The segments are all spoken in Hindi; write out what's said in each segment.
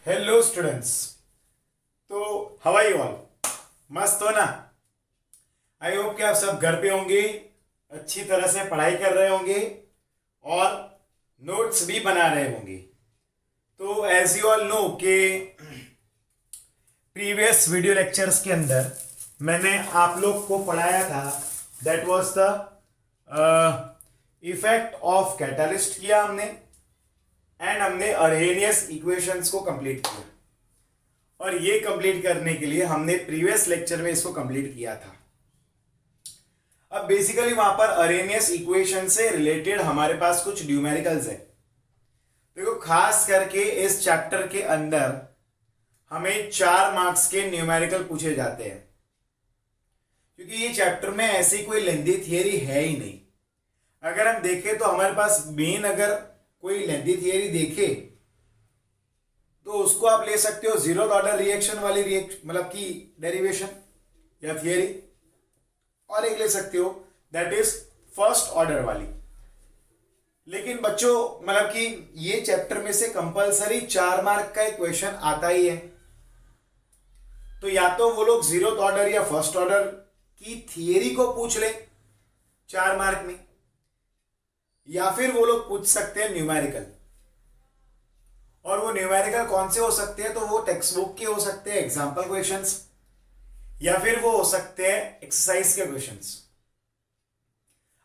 Hello students. तो हाउ आर यू ऑल? मस्त हो ना? आई होप कि आप सब घर पे होंगे, अच्छी तरह से पढ़ाई कर रहे होंगे और नोट्स भी बना रहे होंगे। तो एज यू ऑल नो कि प्रीवियस वीडियो लेक्चर्स के अंदर मैंने आप लोग को पढ़ाया था, that was the effect of catalyst किया हमने, एंड हमने अरहेनियस इक्वेशंस को कंप्लीट किया। और ये कंप्लीट करने के लिए हमने प्रीवियस लेक्चर में इसको कंप्लीट किया था। अब बेसिकली वहां पर अरहेनियस इक्वेशन से रिलेटेड हमारे पास कुछ न्यूमेरिकल्स है। देखो, खास करके इस चैप्टर के अंदर हमें 4 मार्क्स के न्यूमेरिकल पूछे जाते हैं, क्योंकि ये चैप्टर में ऐसी कोई लेंदी थियरी है ही नहीं। अगर हम देखें तो हमारे पास मेन अगर कोई लेंदी थियरी देखे तो उसको आप ले सकते हो जीरो ऑर्डर रिएक्शन वाली मतलब की डेरिवेशन या थियरी, और एक ले सकते हो दैट इज फर्स्ट ऑर्डर वाली। लेकिन बच्चों, मतलब कि ये चैप्टर में से कंपलसरी 4 मार्क का एक क्वेश्चन आता ही है। तो या तो वो लोग जीरो ऑर्डर या फर्स्ट ऑर्डर की थियरी को पूछ ले 4 मार्क में, या फिर वो लोग पूछ सकते हैं न्यूमेरिकल। और वो न्यूमेरिकल कौन से हो सकते हैं? तो वो टेक्स्ट बुक के हो सकते हैं एग्जाम्पल क्वेश्चंस, या फिर वो हो सकते हैं एक्सरसाइज के क्वेश्चंस।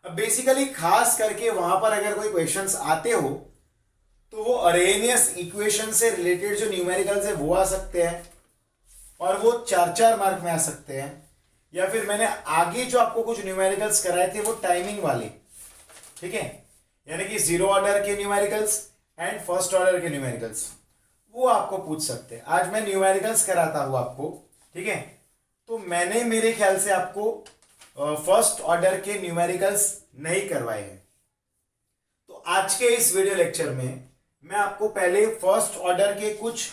अब बेसिकली खास करके वहां पर अगर कोई क्वेश्चंस आते हो तो वो अरहेनियस इक्वेशन से रिलेटेड जो न्यूमेरिकल्स है वो आ सकते हैं, और वो 4-4 मार्क में आ सकते हैं। या फिर मैंने आगे जो आपको कुछ न्यूमेरिकल्स कराए थे वो टाइमिंग वाले, ठीक है, यानी कि जीरो ऑर्डर के न्यूमेरिकल्स एंड फर्स्ट ऑर्डर के न्यूमेरिकल्स, वो आपको पूछ सकते हैं। आज मैं न्यूमेरिकल्स कराता हूं आपको, ठीक है। तो मैंने मेरे ख्याल से आपको फर्स्ट ऑर्डर के न्यूमेरिकल्स नहीं करवाए हैं। तो आज के इस वीडियो लेक्चर में मैं आपको पहले फर्स्ट ऑर्डर के कुछ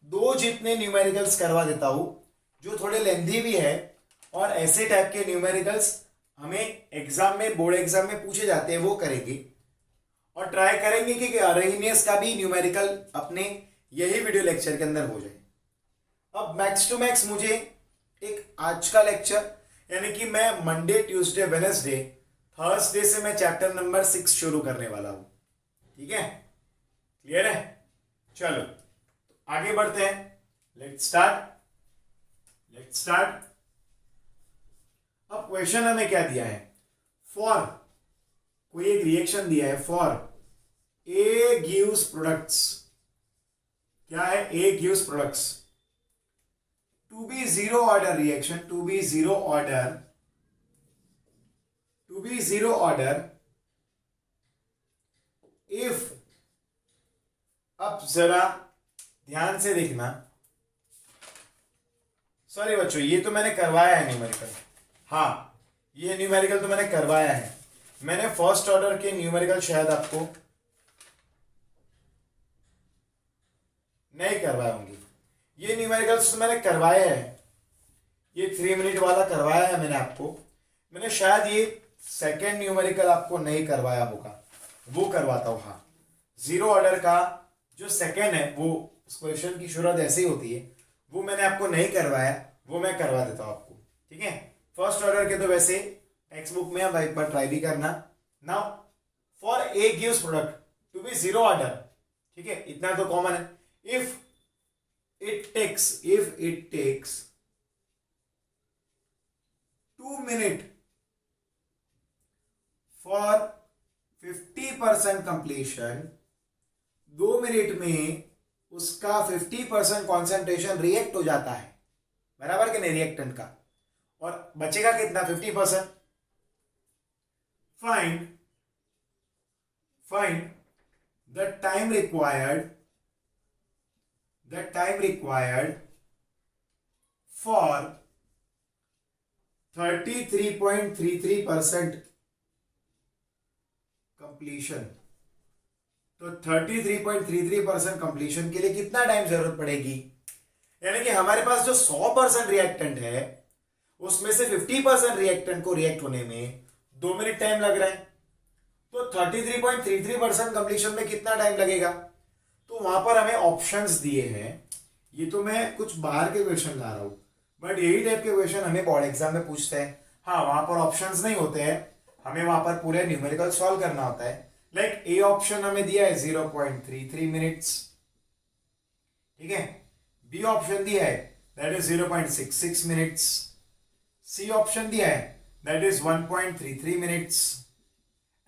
2 जितने न्यूमेरिकल्स करवा देता हूं, जो थोड़े लेंथी भी है, और ऐसे टाइप के न्यूमेरिकल्स हमें एग्जाम में, बोर्ड एग्जाम में पूछे जाते हैं, वो करेंगे। और ट्राई करेंगे कि अरहेनियस का भी न्यूमेरिकल अपने यही वीडियो लेक्चर के अंदर हो जाए। अब मैक्स टू मैक्स मुझे एक आज का लेक्चर, यानी कि मैं मंडे, ट्यूसडे, वेडनेसडे, थर्सडे से मैं चैप्टर नंबर 6 शुरू करने वाला हूं, ठीक है? क्लियर है? चलो आगे बढ़ते हैं। Let's start. अब क्वेश्चन हमें क्या दिया है? फॉर, कोई एक रिएक्शन दिया है, फॉर ए गिव्स प्रोडक्ट्स, क्या है? A gives products to be zero order reaction, to be zero order if, अब जरा ध्यान से देखना। सॉरी बच्चों, ये तो मैंने करवाया है न्यूमेरिकल, हाँ ये न्यूमेरिकल तो मैंने करवाया है। मैंने फर्स्ट ऑर्डर के न्यूमेरिकल शायद आपको नहीं करवाए होंगे। ये न्यूमेरिकल्स तो मैंने करवाए हैं, ये 3 मिनट वाला करवाया है मैंने आपको। मैंने शायद ये सेकेंड न्यूमेरिकल आपको नहीं करवाया होगा, वो करवाता हूं। हाँ, जीरो ऑर्डर का जो सेकेंड है, वो उस क्वेश्चन की शुरुआत ऐसे ही होती है, वो मैंने आपको नहीं करवाया, वो मैं करवा देता हूं आपको, ठीक है। फर्स्ट ऑर्डर के तो वैसे टेक्स्ट बुक में, अब एक बार ट्राई भी करना। Now for A gives product to be zero order, ठीक है, इतना तो कॉमन है। if it takes 2 minutes for 50% completion, 2 minute में उसका 50% कॉन्सेंट्रेशन रिएक्ट हो जाता है, बराबर के नहीं, रिएक्टेंट का, और बचेगा कितना? 50%। Find the time required for 33.33% completion। तो 33.33% कंप्लीशन के लिए कितना टाइम जरूरत पड़ेगी? यानी कि हमारे पास जो 100% रिएक्टेंट है, उसमें से 50% रिएक्टेंट को रिएक्ट होने में 2 मिनट टाइम लग रहा है। तो 33.33% कंप्लीशन में कितना टाइम लगेगा? तो वहां पर हमें ऑप्शंस दिए हैं। ये तो मैं कुछ बाहर के क्वेश्चन ला रहा हूं, बट यही टाइप के क्वेश्चन हमें बोर्ड एग्जाम में पूछते हैं। हाँ, वहां पर ऑप्शंस नहीं होते हैं, हमें वहां पर पूरे न्यूमेरिकल सॉल्व करना होता है। लाइक ए ऑप्शन हमें दिया है 0.33 मिनट्स, ठीक है। बी ऑप्शन दिया है that is 0.66 minutes. C option दिया है that is 1.33 minutes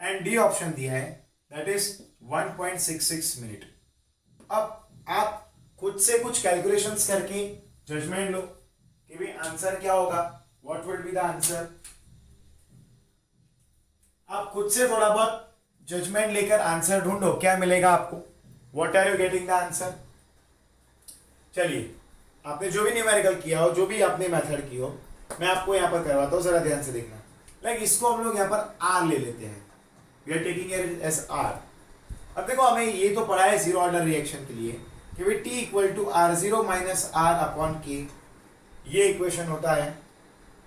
and D option दिया है दैट इज 1.66 मिनट। अब आप खुद से कुछ कैलकुलेशंस करके जजमेंट लो कि भाई आंसर क्या होगा, what will be the answer. आप खुद से थोड़ा बहुत जजमेंट लेकर आंसर ढूंढो, क्या मिलेगा आपको, what are you getting the answer. चलिए, आपने जो भी न्यूमेरिकल किया हो, जो भी आपने मेथड की हो, मैं आपको यहां पर करवाता हूं, जरा ध्यान से देखना। लाइक इसको हम लोग यहां पर आर ले लेते हैं, we are taking it as R. अब देखो, हमें ये तो पढ़ा है जीरो ऑर्डर रिएक्शन के लिए कि भाई t equal to R zero minus R upon K, ये इक्वेशन होता है।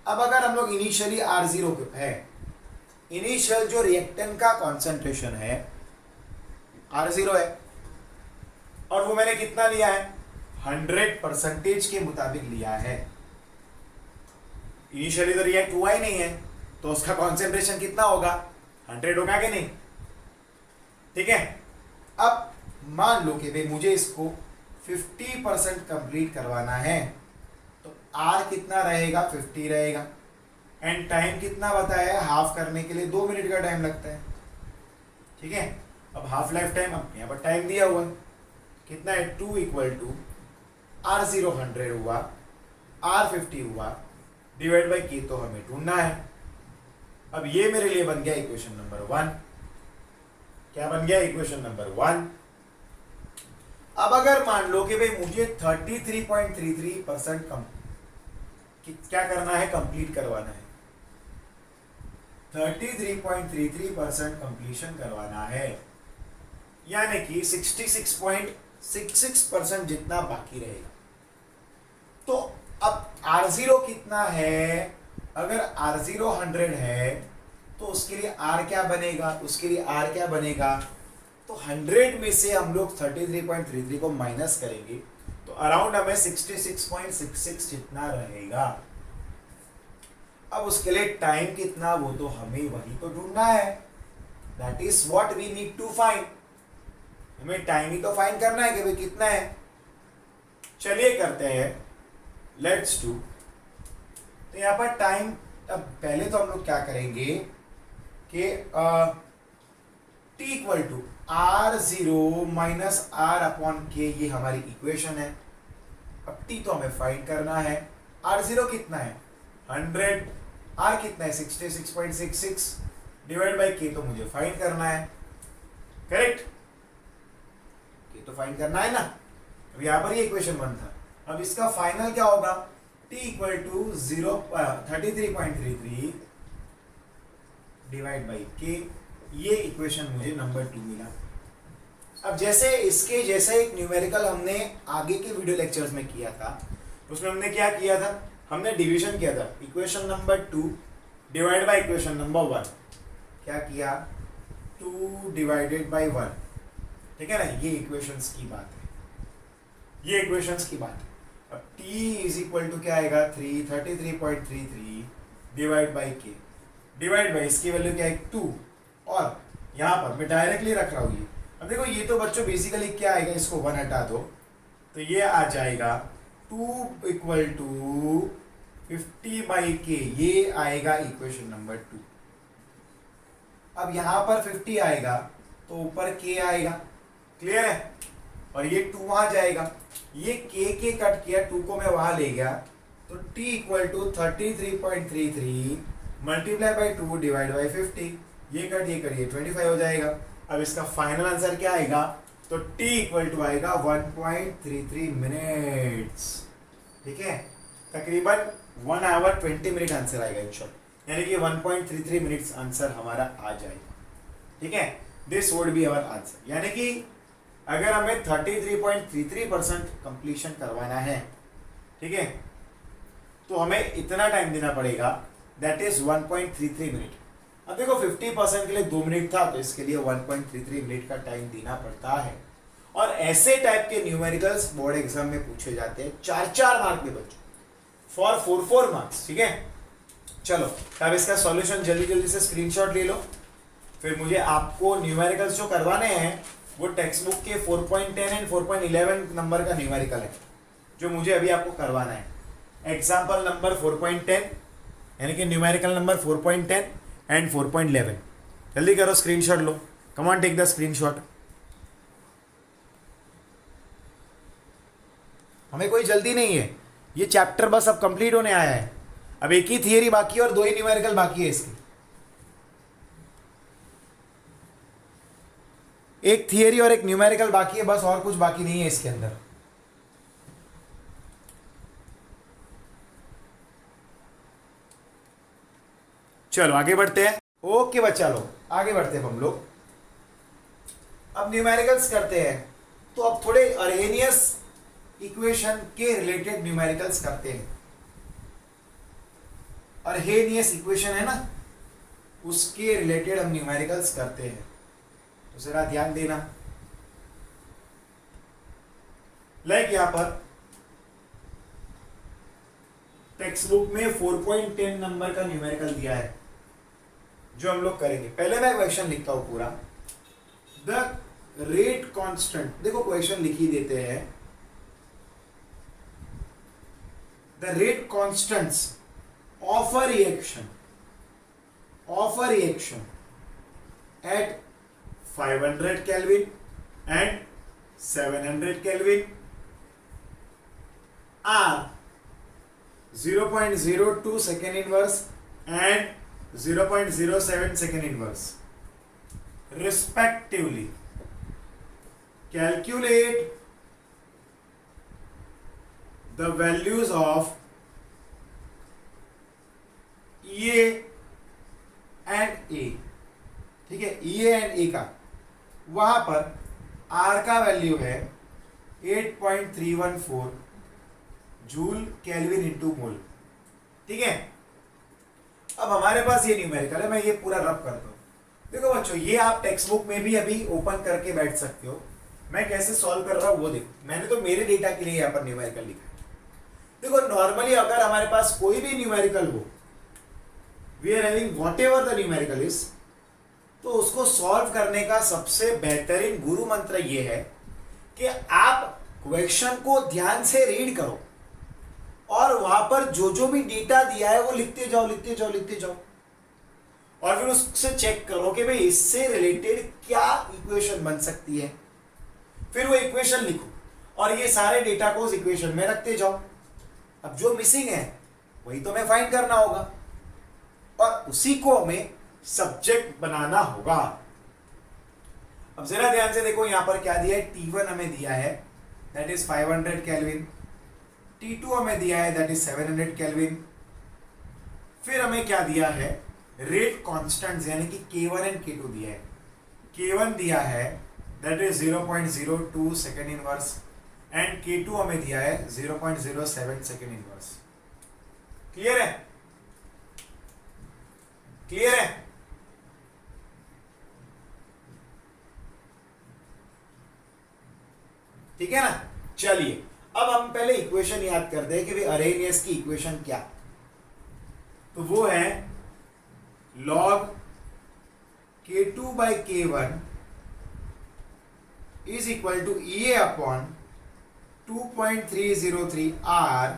अब अगर हम लोग इनिशियली आर जीरो है, इनिशियल जो रिएक्टेंट का कॉन्सेंट्रेशन है आर जीरो है, और वो मैंने कितना लिया है, 100% के मुताबिक लिया है। इनिशियली तो रिएक्ट हुआ ही नहीं है, तो उसका कॉन्सेंट्रेशन कितना होगा, 100 होगा कि नहीं, ठीक है। अब मान लो कि भाई मुझे इसको 50% कंप्लीट करवाना है, तो आर कितना रहेगा, 50 रहेगा, एंड टाइम कितना बताया है, हाफ करने के लिए 2 मिनट का टाइम लगता है, ठीक है। अब हाफ लाइफ टाइम, अब यहाँ पर टाइम दिया हुआ है कितना है, 2 इक्वल टू आर जीरो 100 हुआ, आर 50 हुआ, डिवाइड बाई के तो हमें ढूंढना है। अब ये मेरे लिए बन गया इक्वेशन नंबर 1। क्या बन गया, इक्वेशन नंबर 1। अब अगर मान लो कि भाई मुझे 33.33% कम क्या करना है, कंप्लीट करवाना है, 33.33% कंप्लीशन करवाना है, यानी कि 66.66% जितना बाकी रहेगा। तो अब R0 कितना है, अगर R0 100 है तो उसके लिए R क्या बनेगा, उसके लिए R क्या बनेगा, तो 100 में से हम लोग 33.33 को माइनस करेंगे तो अराउंड हमें 66.66 जितना रहेगा। अब उसके लिए टाइम कितना, वो तो हमें वही तो ढूंढना है, that is what we need to find. हमें टाइम ही तो फाइंड करना है कि भाई कितना है। चलिए करते हैं, लेट्स डू। तो यहाँ पर टाइम, अब पहले तो हम लोग क्या करेंगे कि t equal to R zero minus R upon K, ये हमारी इक्वेशन है। अब टी तो हमें फाइंड करना है, आर जीरो कितना है 100, आर कितना है 66.66, डिवाइड बाई के तो मुझे फाइंड करना है, करेक्ट, के तो फाइंड करना है ना। अब यहाँ पर ये इक्वेशन 1 था। अब इसका फाइनल क्या होगा, t equal to 33.33 divide by K, ये इक्वेशन मुझे नंबर 2 मिला। अब जैसे इसके जैसे एक न्यूमेरिकल हमने आगे के वीडियो लेक्चर्स में किया था, उसमें हमने क्या किया था, हमने डिवीजन किया था, equation number 2 divide by equation number 1, क्या किया 2 डिवाइडेड बाई 1, ठीक है ना। ये इक्वेशंस की बात है, ये इक्वेशंस की बात है। अब t इज इक्वल टू क्या आएगा 33.33 डिवाइड बाई के, डिवाइड बाई इसकी वैल्यू क्या है 2, और यहाँ पर मैं डायरेक्टली रख रहा हूँ ये। अब देखो ये तो बच्चों बेसिकली क्या आएगा, इसको 1 हटा दो तो ये आ जाएगा 2 इक्वल टू 50 बाई के, ये आएगा इक्वेशन नंबर 2। अब यहाँ पर 50 आएगा तो ऊपर k आएगा, क्लियर है, और ये 2 वहां जाएगा, ये के कट किया, 2 को मैं वहां ले गया, तो t equal to 33.33 multiply by 2 divide by 50, ये कट ये 25 हो जाएगा। अब इसका फाइनल आंसर क्या आएगा, तो t इक्वल टू आएगा 1.33 मिनट्स, ठीक है, तकरीबन 1 आवर 20 मिनट आंसर आएगा इन शॉर्ट, यानी कि 1.33 मिनट्स आंसर हमारा आ जाएगा, ठीक है। This would be our answer, यानी कि अगर हमें 33.33% कंप्लीशन करवाना है, ठीक है, तो हमें इतना टाइम देना पड़ेगा, दैट इज 1.33 मिनट। अब देखो 50% के लिए 2 मिनट था, तो इसके लिए 1.33 मिनट का टाइम देना पड़ता है। और ऐसे टाइप के न्यूमेरिकल्स बोर्ड एग्जाम में पूछे जाते हैं 4-4 मार्क में बच्चों, फॉर 4 मार्क्स। ठीक है, चलो अब इसका सॉल्यूशन जल्दी जल्दी से स्क्रीनशॉट ले लो। फिर मुझे आपको न्यूमेरिकल्स जो करवाने हैं वो टेक्स्ट बुक के 4.10 एंड 4.11 नंबर का न्यूमेरिकल है जो मुझे अभी आपको करवाना है। एग्जाम्पल नंबर 4.10 यानी कि न्यूमेरिकल नंबर 4.10 एंड 4.11। जल्दी करो, स्क्रीनशॉट लो, come on take the screenshot. हमें कोई जल्दी नहीं है, ये चैप्टर बस अब कंप्लीट होने आया है। अब एक ही थियरी बाकी है और 2 ही न्यूमेरिकल बाकी है इसकी। एक थियरी और एक न्यूमेरिकल बाकी है बस, और कुछ बाकी नहीं है इसके अंदर। चलो आगे बढ़ते हैं। ओके बच्चा लोग, आगे बढ़ते हैं हम लोग। अब न्यूमेरिकल्स करते हैं, तो अब थोड़े अरहेनियस इक्वेशन के रिलेटेड न्यूमेरिकल्स करते हैं। अरहेनियस इक्वेशन है ना, उसके रिलेटेड हम न्यूमेरिकल्स करते हैं, तो जरा ध्यान देना। लाइक यहां पर टेक्स्ट बुक में 4.10 नंबर का न्यूमेरिकल दिया है जो हम लोग करेंगे। पहले मैं क्वेश्चन लिखता हूं पूरा। द रेट कांस्टेंट, देखो क्वेश्चन लिख ही देते हैं। The rate constants of a reaction at 500 Kelvin and 700 Kelvin are 0.02 second inverse and 0.07 second inverse respectively. Calculate the values of EA and A। ठीक है, EA एंड A का वहां पर R का वैल्यू है 8.314 जूल केल्विन इंटू मोल। ठीक है, अब हमारे पास ये न्यूमेरिकल है, मैं ये पूरा रब करता हूं। देखो बच्चों, ये आप टेक्स्ट बुक में भी अभी ओपन करके बैठ सकते हो। मैं कैसे सॉल्व कर रहा हूं वो देखो। मैंने तो मेरे डेटा के लिए यहाँ पर न्यूमेरिकल लिखा है। देखो नॉर्मली अगर हमारे पास कोई भी न्यूमेरिकल हो, we are having whatever the numerical is, तो उसको सॉल्व करने का सबसे बेहतरीन गुरु मंत्र ये है कि आप क्वेश्चन को ध्यान से रीड करो और वहां पर जो जो भी डेटा दिया है वो लिखते जाओ लिखते जाओ लिखते जाओ, और फिर उससे चेक करो कि भाई इससे रिलेटेड क्या इक्वेशन बन सकती है। फिर वो इक्वेशन लिखो और ये सारे डेटा को उस इक्वेशन में रखते जाओ। अब जो मिसिंग है वही तो हमें फाइंड करना होगा और उसी को हमें सब्जेक्ट बनाना होगा। अब जरा ध्यान से देखो, यहां पर क्या दिया है। T1 हमें दिया है दैट इज 500 केल्विन, T2 हमें दिया है दैट इज 700 केल्विन। फिर हमें क्या दिया है, रेट कांस्टेंट्स यानी कि K1 एंड K2 दिया है। K1 दिया है that is 0.02 second inverse and K2 हमें दिया है 0.07 सेकेंड इनवर्स। क्लियर है? क्लियर है? ठीक है ना। चलिए अब हम पहले इक्वेशन याद करते हैं कि भाई अरेनियस की इक्वेशन क्या, तो वो है log K2 by K1 is equal to EA upon 2.303 R,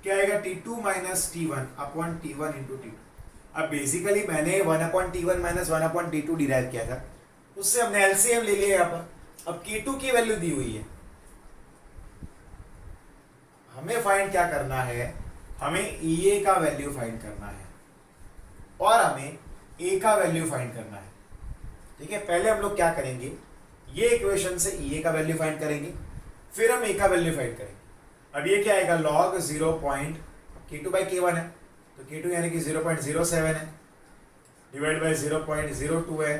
क्या आएगा, T2 minus T1 upon T1 into T2। अब बेसिकली मैंने 1 upon T1 minus 1 upon T2 derive किया था, उससे हमने एलसीएम ले लिया यहाँ पर। अब K2 की वैल्यू दी हुई है, हमें फाइंड क्या करना है, हमें EA का वैल्यू फाइंड करना है और हमें A का वैल्यू फाइंड करना है। ठीक है, पहले हम लोग क्या करेंगे, ये इक्वेशन से EA का वैल्यू फाइंड करेंगे, फिर हम A का वैल्यू फाइंड करेंगे। अब ये क्या आएगा, log 0. K2 by K1 है तो K2 यानी कि 0.07 है डिवाइड बाय 0.02 है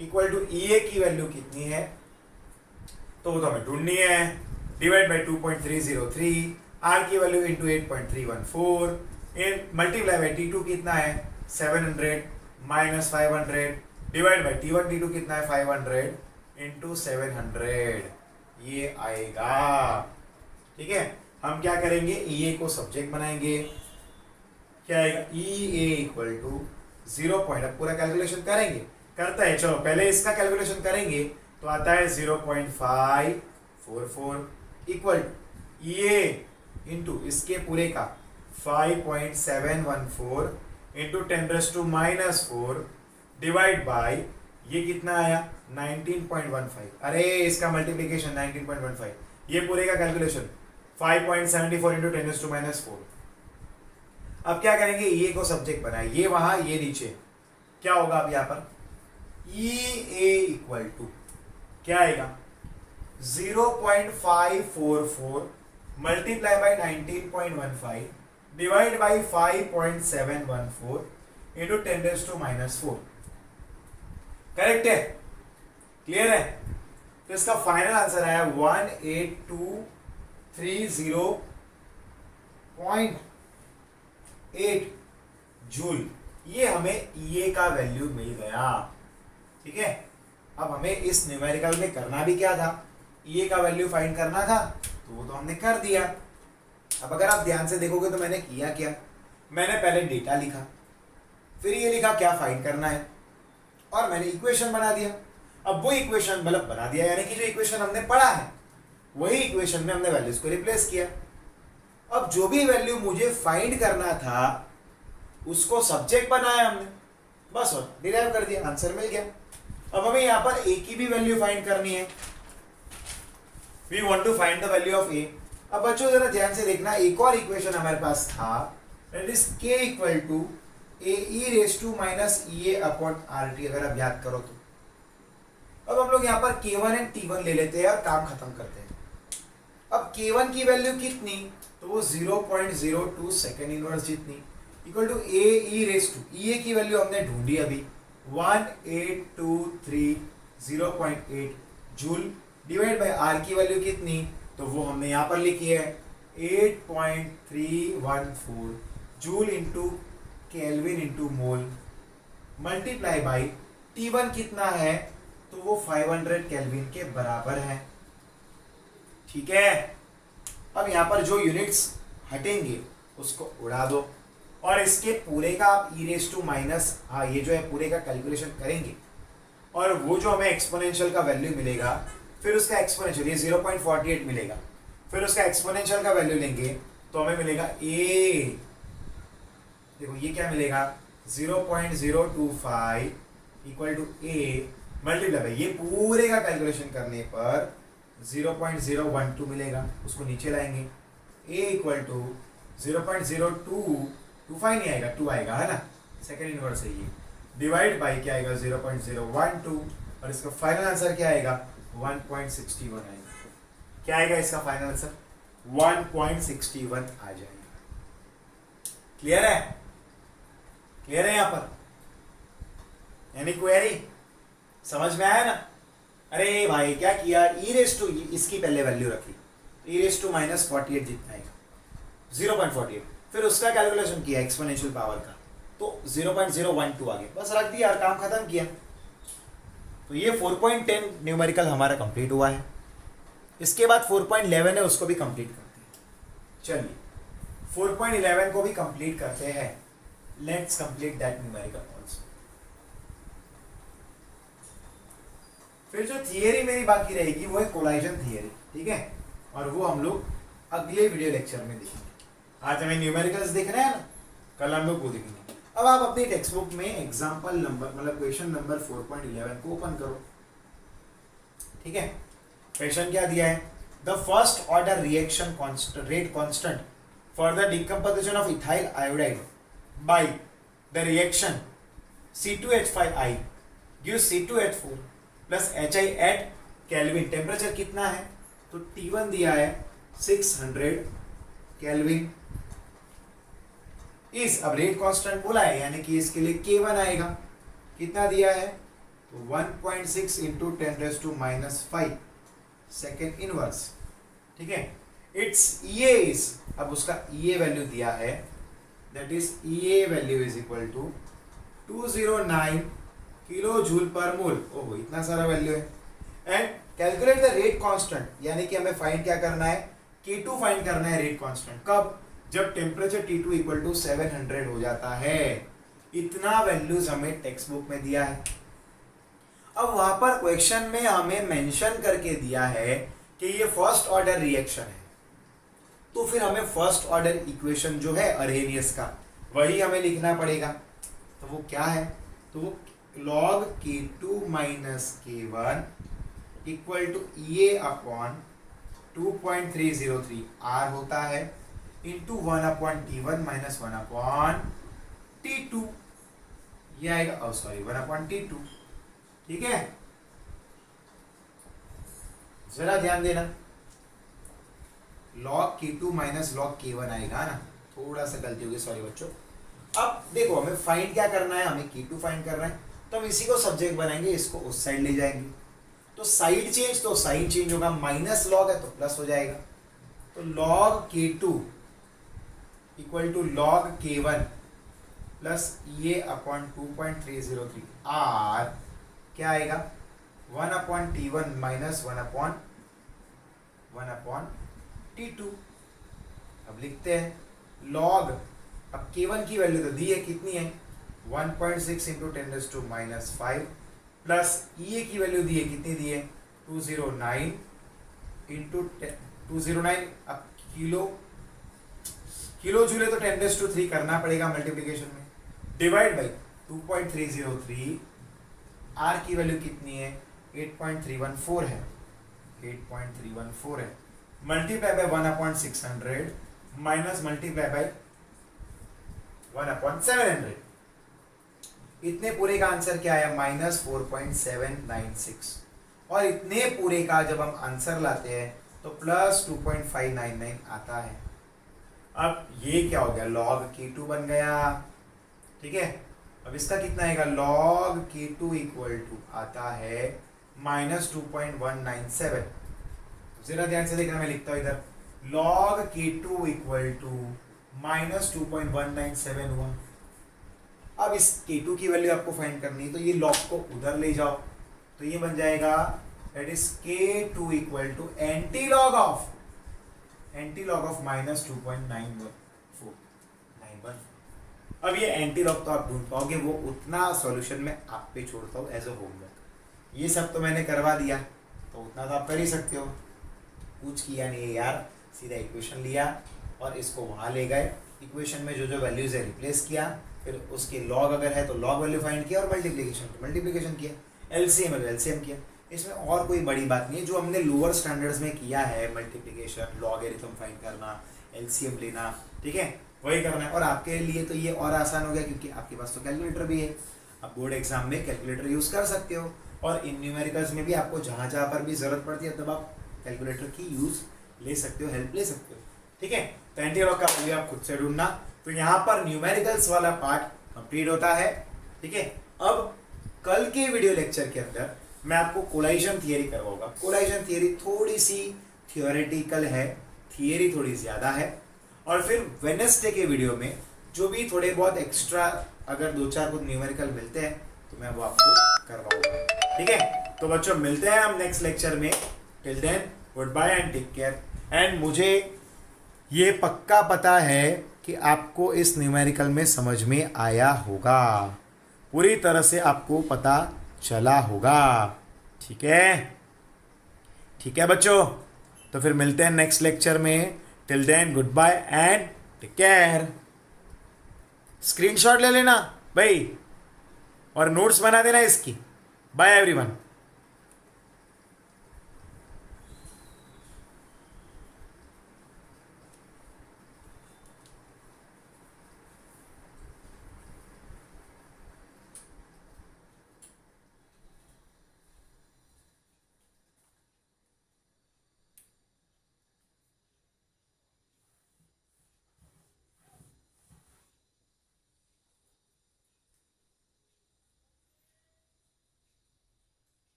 इक्वल टू EA की वैल्यू कितनी है, तो वो तो हमें ढूंढनी है। डिवाइड बाय 2.303, R की value into 8.314 in multiply by T2 कितना है 700 minus 500 divide by T1 T2 कितना है 500 इंटू 700 ये आएगा। ठीक है, हम क्या करेंगे, ई ए को सब्जेक्ट बनाएंगे, क्या आएगा, ई ए इक्वल टू 0 पॉइंट, अब पूरा कैलकुलेशन करेंगे, करता है, चलो पहले इसका कैलकुलेशन करेंगे, तो आता है 0.544 इक्वल ई ए इंटू इसके पूरे का 5.714 इंटू 10⁻⁴ डिवाइड बाय ये कितना आया 19.15, अरे इसका मल्टीप्लीकेशन 19.15, ये पूरे का कैलकुलेशन 5.74 इंटू 10⁻⁴। अब क्या करेंगे, ये को सब्जेक्ट बनाए, ये वहां ये नीचे, क्या होगा अब यहां पर ई ए इक्वल टू क्या आएगा 0.544 multiply by 19.15 divide by 5.714 into 10⁻⁴। Correct है, क्लियर है। तो इसका फाइनल आंसर आया 18230.8 जूल। ये हमें ये का वैल्यू मिल गया। ठीक है, अब हमें इस न्यूमेरिकल में करना भी क्या था, ये का वैल्यू फाइंड करना था, तो वो तो हमने कर दिया। अब अगर आप ध्यान से देखोगे तो मैंने किया क्या, मैंने पहले डेटा लिखा, फिर ये लिखा क्या फाइंड करना है, और मैंने इक्वेशन बना दिया। अब वो इक्वेशन मतलब बना दिया, यानी कि जो इक्वेशन हमने पढ़ा है वही इक्वेशन में हमने वैल्यूज को रिप्लेस किया। अब जो भी वैल्यू मुझे फाइंड करना था उसको सब्जेक्ट बनाया हमने, बस और डिराइव कर दिया, आंसर मिल गया। अब हमें यहां पर ए की भी वैल्यू फाइंड करनी है, we want to find the value of A. अब बच्चों जरा ध्यान से देखना, एक और इक्वेशन हमारे पास था, that is K equal to A E raise to minus E A upon R T, अगर आप याद करो तो। अब हम लोग यहाँ पर K1 एंड T1 ले लेते हैं और काम खत्म करते हैं। अब K1 की वैल्यू कितनी, तो वो 0.02 सेकेंड इनवर्स जितनी, equal to A E raise to, E A की वैल्यू हमने ढूंढी अभी 1823.0.8 जूल, डिवाइड बाय आर की वैल्यू कितनी, तो वो हमने यहाँ पर लिखी है 8.314 joule into kelvin into mole, multiply by T1 कितना है, तो वो 500 केल्विन के बराबर है। ठीक है, अब यहाँ पर जो यूनिट्स हटेंगे उसको उड़ा दो, और इसके पूरे का आप ई रेस टू माइनस, हाँ ये जो है पूरे का कैलकुलेशन करेंगे, और वो जो हमें एक्सपोनेंशियल का वैल्यू मिलेगा, फिर उसका एक्सपोनेंशियल ये 0.48 मिलेगा, फिर उसका एक्सपोनेंशियल का वैल्यू लेंगे तो हमें मिलेगा ए, देखो ये क्या मिलेगा 0.025 इक्वल टू ए मल्टीप्लाई, ये पूरे का कैलकुलेशन करने पर 0.012 मिलेगा, उसको नीचे लाएंगे, ए इक्वल टू 0.0225 नहीं आएगा, 2 आएगा, है ना, सेकेंड इनवर्स है ये, डिवाइड बाई क्या आएगा 0.012, और इसका फाइनल आंसर क्या आएगा 1.61 आएगा। क्या आएगा इसका फाइनल आंसर 1.61 आ जाएगा। क्लियर है, क्लियर है यहाँ पर, एनी क्वेरी, समझ में आया ना। अरे भाई क्या किया, ई रेस टू, इसकी पहले वैल्यू रखी, ई रेस टू माइनस 48 जितना आएगा 0.48, फिर उसका कैलकुलेशन किया एक्सपोनेंशियल पावर का, तो 0.012 आ गया, बस रख दिया और काम खत्म किया। तो ये 4.10 न्यूमेरिकल हमारा कंप्लीट हुआ है। इसके बाद 4.11 है, उसको भी कंप्लीट करते हैं। चलिए 4.11 को भी कंप्लीट करते हैं, let's complete that numerical also. फिर जो थियरी मेरी बाकी रहेगी वो है कोलाइजन थियरी, ठीक है, और वो हम लोग अगले वीडियो लेक्चर में देखेंगे। आज हमें न्यूमेरिकल्स देख रहे हैं ना, कल हम लोग वो देखेंगे। अब आप अपनी टेक्स्ट बुक में एग्जाम्पल नंबर मतलब क्वेश्चन नंबर 4.11 को ओपन करो। ठीक है, क्वेश्चन क्या दिया है, the first order reaction rate constant for the decomposition of ethyl iodide by the reaction C2H5I gives C2H4 plus HI at kelvin, temperature कितना है, तो T1 दिया है 600 केल्विन इस, अब रेट कांस्टेंट बोला है यानी कि इसके लिए K1 आएगा, कितना दिया है, तो 1.6 इंटू 10⁻⁵ सेकेंड इनवर्स। ठीक है, इट्स EA इज, अब उसका EA वैल्यू दिया है, that is EA value is equal to 209 kilo joule per mole. ओहो इतना सारा वैल्यू है, and calculate the rate constant, यानी कि हमें फाइंड क्या करना है, K2 फाइंड करना है रेट कांस्टेंट। कब? जब टेम्परेचर T2 इक्वल टू 700 हो जाता है। इतना वैल्यूज हमें टेक्स्ट बुक में दिया है। अब वहां पर क्वेश्चन में हमें मेंशन करके दिया है कि ये फर्स्ट ऑर्डर रिएक्शन है, तो फिर हमें फर्स्ट ऑर्डर इक्वेशन जो है अरहेनियस का वही हमें लिखना पड़ेगा। तो वो क्या है? तो वो log K2 minus K1 equal to E upon 2.303 R होता है into 1 upon T1 minus 1 upon T2, ये आएगा, सॉरी 1 अपॉन T2। ठीक है, जरा ध्यान देना, log K2 minus log K1 आएगा ना, थोड़ा सा गलती होगी, सॉरी बच्चों। अब देखो हमें फाइंड क्या करना है, हमें K2 फाइंड करना है, तो हम इसी को सब्जेक्ट बनाएंगे, इसको उस साइड ले जाएंगे, तो साइड चेंज, तो साइन चेंज होगा, माइनस लॉग है तो प्लस हो जाएगा। तो log K2 equal to log K1 plus ये अपॉन 2.303 R क्या आएगा, 1 upon T1 minus 1 upon T2। अब लिखते हैं log, अब K1 की वैल्यू तो दी है, कितनी है 1.6 इंटू 10⁻⁵ प्लस E की वैल्यू दी है, कितनी दी है 209 इंटू 209। अब किलो जूल है तो 10⁻³ करना पड़ेगा मल्टीप्लिकेशन में, डिवाइड बाई 2.303। R की वैल्यू कितनी है 8.314 है, 8.314 है, multiply by 1/600 minus multiply by 1/700। इतने पूरे का आंसर क्या आया, -4.796। और इतने पूरे का जब हम आंसर लाते हैं तो +2.599 आता है। अब ये क्या हो गया, log K2 बन गया। ठीक है, अब इसका कितना आएगा, log K2 इक्वल टू आता है -2.197। जरा ध्यान से देखना, मैं लिखता हूं इधर, log K2 इक्वल टू -2.197 हुआ। अब इस K2 की वैल्यू आपको फाइंड करनी है, तो ये log को उधर ले जाओ, तो ये बन जाएगा that is K2 equal to anti log of -2.91491। अब ये एंटी लॉग तो आप ढूंढ पाओगे, वो उतना सॉल्यूशन में आप पे छोड़ता हूँ एज अ होमवर्क। ये सब तो मैंने करवा दिया, तो उतना तो आप कर ही सकते हो। कुछ किया नहीं है यार, सीधा इक्वेशन लिया और इसको वहाँ ले गए, इक्वेशन में जो जो वैल्यूज है रिप्लेस किया, फिर उसके लॉग अगर है तो लॉग वैल्यू फाइंड किया, और मल्टीप्लिकेशन किया, एलसीएम है तो एलसीएम किया। इसमें और कोई बड़ी बात नहीं है, जो हमने लोअर स्टैंडर्ड्स में किया है, मल्टीप्लिकेशन, लॉगरिथम फाइंड करना, एलसीएम लेना, ठीक है, वही करना है। और आपके लिए तो ये और आसान हो गया क्योंकि आपके पास तो कैलकुलेटर भी है, आप बोर्ड एग्जाम में कैलकुलेटर यूज़ कर सकते हो, और इन न्यूमेरिकल्स में भी आपको जहाँ जहाँ पर भी ज़रूरत पड़ती है तब आप कैलकुलेटर की यूज़ ले सकते हो, हेल्प ले सकते हो। ठीक है, तो एंटी लॉग का वैल्यू आप खुद से ढूंढना। तो यहाँ पर न्यूमेरिकल्स वाला पार्ट कंप्लीट होता है। ठीक है, अब कल के वीडियो लेक्चर के अंदर मैं आपको कोलाइजन थियरी करवाऊंगा। कोलाइजन थियरी थोड़ी सी थियोरेटिकल है, थियरी थोड़ी ज़्यादा है, और फिर वेडनेसडे के वीडियो में जो भी थोड़े बहुत एक्स्ट्रा अगर 2-4 कुछ न्यूमेरिकल मिलते हैं तो मैं वो आपको करवाऊंगा। ठीक है, तो बच्चों मिलते हैं हम नेक्स्ट लेक्चर में। Till then good bye and take care. And मुझे ये पक्का पता है कि आपको इस न्यूमेरिकल में समझ में आया होगा, पूरी तरह से आपको पता चला होगा। ठीक है बच्चों, तो फिर मिलते हैं नेक्स्ट लेक्चर में। Till then good bye and take care. Screenshot ले लेना भाई और नोट्स बना देना इसकी। Bye everyone.